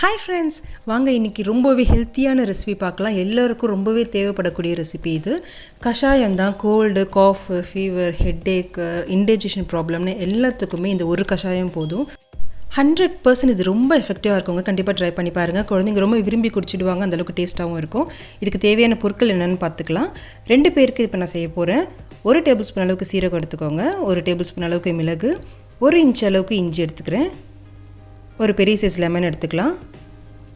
Hi friends, வாங்க இன்னைக்கு ரொம்பவே ஹெல்த்தியான ரெசிபி பார்க்கலாம். எல்லாருக்கும் ரொம்பவே தேவைப்படக்கூடிய ரெசிபி இது. கஷாயம் தான் கோல்டு, காஃப், ஃபீவர், ஹெட்டேக், இண்டிgestion ப்ராப்ளம்னு எல்லாத்துக்குமே இந்த ஒரு கஷாயம் போதும். 100% இது ரொம்ப எஃபெக்டிவாக இருக்குங்க. கண்டிப்பாக ட்ரை பண்ணி பாருங்கள். குழந்தைங்க ரொம்ப விரும்பி குடிச்சிடுவாங்க. அந்தளவுக்கு டேஸ்ட்டாகவும் இருக்கும். இதுக்கு தேவையான பொருட்கள் என்னென்னு பார்த்துக்கலாம். 2 பேருக்கு இப்போ நான் செய்ய போகிறேன். 1 டேபிள் ஸ்பூன் அளவுக்கு சீரகம் எடுத்துக்கோங்க. 1 டேபிள் ஸ்பூன் அளவுக்கு மிளகு, 1 இன்ச் அளவுக்கு இஞ்சி எடுத்துக்கிறேன். ஒரு பெரிய சைஸ் லெமன் எடுத்துக்கலாம்.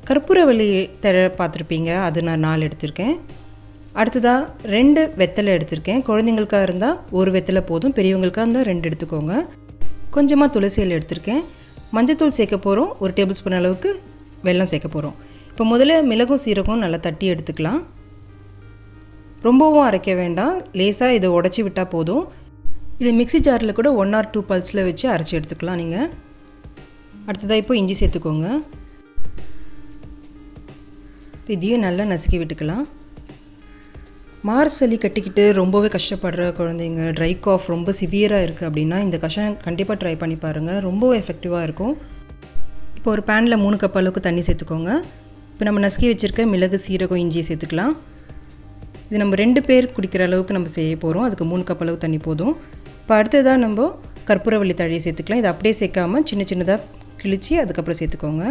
கர்ப்பூரவல்லி தழை பார்த்துருப்பீங்க, அது நான் 4 எடுத்திருக்கேன். அடுத்ததாக 2 வெத்தலை எடுத்திருக்கேன். குழந்தைங்களுக்காக இருந்தால் 1 வெத்தலை போதும், பெரியவங்களுக்காக இருந்தால் 2 எடுத்துக்கோங்க. கொஞ்சமாக துளசி இலை எடுத்திருக்கேன். மஞ்சத்தூள் சேர்க்க போகிறோம். 1 டேபிள் ஸ்பூன் அளவுக்கு வெல்லம் சேர்க்க போகிறோம். இப்போ முதல்ல மிளகும் சீரகம் நல்லா தட்டி எடுத்துக்கலாம். ரொம்பவும் அரைக்க வேண்டாம், லேசாக இதை உடச்சி விட்டால் போதும். இது மிக்ஸி ஜாரில் கூட 1 or 2 பல்ஸில் வச்சு அரைச்சி எடுத்துக்கலாம் நீங்கள். அடுத்ததாக இப்போ இஞ்சி சேர்த்துக்கோங்க. இதையும் நல்லா நசுக்கி விட்டுக்கலாம். மார் சளி கட்டிக்கிட்டு ரொம்பவே கஷ்டப்படுற குழந்தைங்க, ட்ரை காஃப் ரொம்ப சிவியராக இருக்குது அப்படின்னா இந்த கஷாயம் கண்டிப்பாக ட்ரை பண்ணி பாருங்கள். ரொம்ப எஃபெக்டிவாக இருக்கும். இப்போ ஒரு பேனில் 3 கப் அளவுக்கு தண்ணி சேர்த்துக்கோங்க. இப்போ நம்ம நசுக்கி வச்சுருக்க மிளகு, சீரகம், இஞ்சியை சேர்த்துக்கலாம். இது நம்ம 2 பேர் குடிக்கிற அளவுக்கு நம்ம செய்ய போகிறோம். அதுக்கு 3 கப் அளவு தண்ணி போதும். இப்போ அடுத்ததாக நம்ம கற்பூரவள்ளி தழையை சேர்த்துக்கலாம். இதை அப்படியே சேர்க்காமல் சின்ன சின்னதாக கிழிச்சி அதுக்கப்புறம் சேர்த்துக்கோங்க.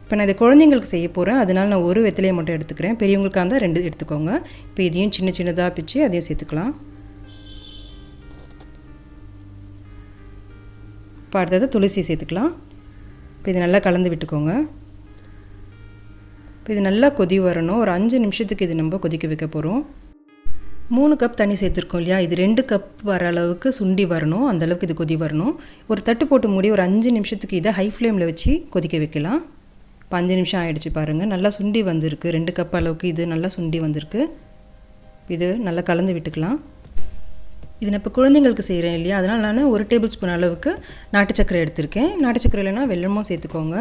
இப்போ நான் இதை குழந்தைங்களுக்கு செய்ய போகிறேன், அதனால் நான் 1 வெத்தலையை மட்டும் எடுத்துக்கிறேன். பெரியவங்களுக்காக இருந்தால் 2 எடுத்துக்கோங்க. இப்போ இதையும் சின்ன சின்னதாக பிச்சு அதையும் சேர்த்துக்கலாம். இப்போ அடுத்தது துளசி சேர்த்துக்கலாம். இப்போ இது நல்லா கலந்து விட்டுக்கோங்க. இப்போ இது நல்லா கொதி வரணும். ஒரு 5 நிமிஷத்துக்கு இது நம்ம கொதிக்க வைக்க போகிறோம். 3 கப் தண்ணி சேர்த்துருக்கோம் இல்லையா, இது 2 கப் வர அளவுக்கு சுண்டி வரணும். அந்தளவுக்கு இது கொதி வரணும். ஒரு தட்டு போட்டு மூடி ஒரு 5 நிமிஷத்துக்கு இதை ஹை ஃப்ளேமில் வச்சு கொதிக்க வைக்கலாம். இப்போ 5 நிமிஷம் ஆகிடுச்சு பாருங்கள், நல்லா சுண்டி வந்திருக்கு. 2 கப் அளவுக்கு இது நல்லா சுண்டி வந்திருக்கு. இது நல்லா கலந்து விட்டுக்கலாம். இது நான் இப்போ குழந்தைங்களுக்கு செய்கிறேன் இல்லையா, அதனால் நான் 1 டேபிள் ஸ்பூன் அளவுக்கு நாட்டு சக்கரை எடுத்திருக்கேன். நாட்டு சக்கரை இல்லைனா வெல்லமும் சேர்த்துக்கோங்க.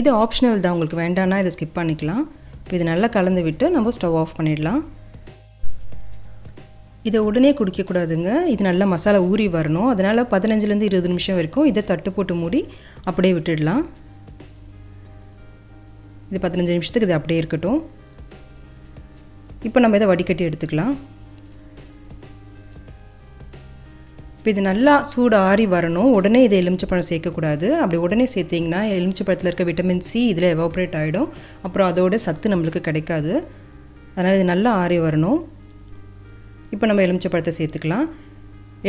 இது ஆப்ஷனல் தான், உங்களுக்கு வேண்டாம்னா இதை ஸ்கிப் பண்ணிக்கலாம். இப்போ இது நல்லா கலந்து விட்டு நம்ம ஸ்டவ் ஆஃப் பண்ணிடலாம். இதை உடனே குடிக்கக்கூடாதுங்க, இது நல்லா மசாலா ஊறி வரணும். அதனால் 15லேருந்து 20 நிமிஷம் வரைக்கும் இதை தட்டு போட்டு மூடி அப்படியே விட்டுடலாம். இது 15 நிமிஷத்துக்கு இது அப்படியே இருக்கட்டும். இப்போ நம்ம இதை வடிகட்டி எடுத்துக்கலாம். இப்போ இது நல்லா சூடு ஆறி வரணும். உடனே இதை எலுமிச்சப்பழம் சேர்க்கக்கூடாது. அப்படி உடனே சேர்த்திங்கன்னா எலுமிச்சப்பழத்தில் இருக்க விட்டமின் சி இதில் எவாப்ரேட் ஆகிடும். அப்புறம் அதோட சத்து நம்மளுக்கு கிடைக்காது. அதனால் இது நல்லா ஆறி வரணும். இப்போ நம்ம எலுமிச்சப்பழத்தை சேர்த்துக்கலாம்.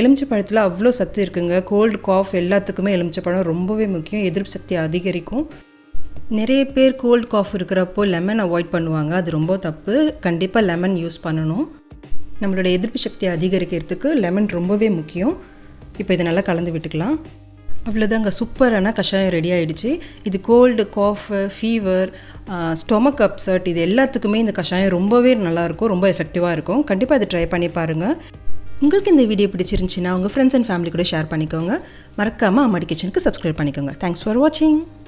எலுமிச்சப்பழத்தில் அவ்வளோ சத்து இருக்குங்க. கோல்டு, காஃப் எல்லாத்துக்குமே எலுமிச்சப்பழம் ரொம்பவே முக்கியம். எதிர்ப்பு சக்தி அதிகரிக்கும். நிறைய பேர் கோல்டு, காஃப் இருக்கிறப்போ லெமன் அவாய்ட் பண்ணுவாங்க. அது ரொம்ப தப்பு. கண்டிப்பாக லெமன் யூஸ் பண்ணணும். நம்மளோட எதிர்ப்பு சக்தி அதிகரிக்கிறதுக்கு லெமன் ரொம்பவே முக்கியம். இப்போ இதை நல்லா கலந்து விட்டுக்கலாம். அவ்வளோதாங்க, சூப்பரான கஷாயம் ரெடி ஆகிடுச்சு. இது cold, cough, fever, stomach upset இது எல்லாத்துக்குமே இந்த கஷாயம் ரொம்பவே நல்லாயிருக்கும், ரொம்ப எஃபெக்டிவாக இருக்கும். கண்டிப்பாக அதை ட்ரை பண்ணி பாருங்கள். உங்களுக்கு இந்த வீடியோ பிடிச்சிருந்துச்சின்னா உங்கள் ஃப்ரெண்ட்ஸ் அண்ட் ஃபேமிலி கூட ஷேர் பண்ணிக்கோங்க. மறக்காமல் அம்மாடி கிச்சனுக்கு சப்ஸ்கிரைப் பண்ணிக்கோங்க. தேங்க்ஸ் ஃபார் வாட்சிங்.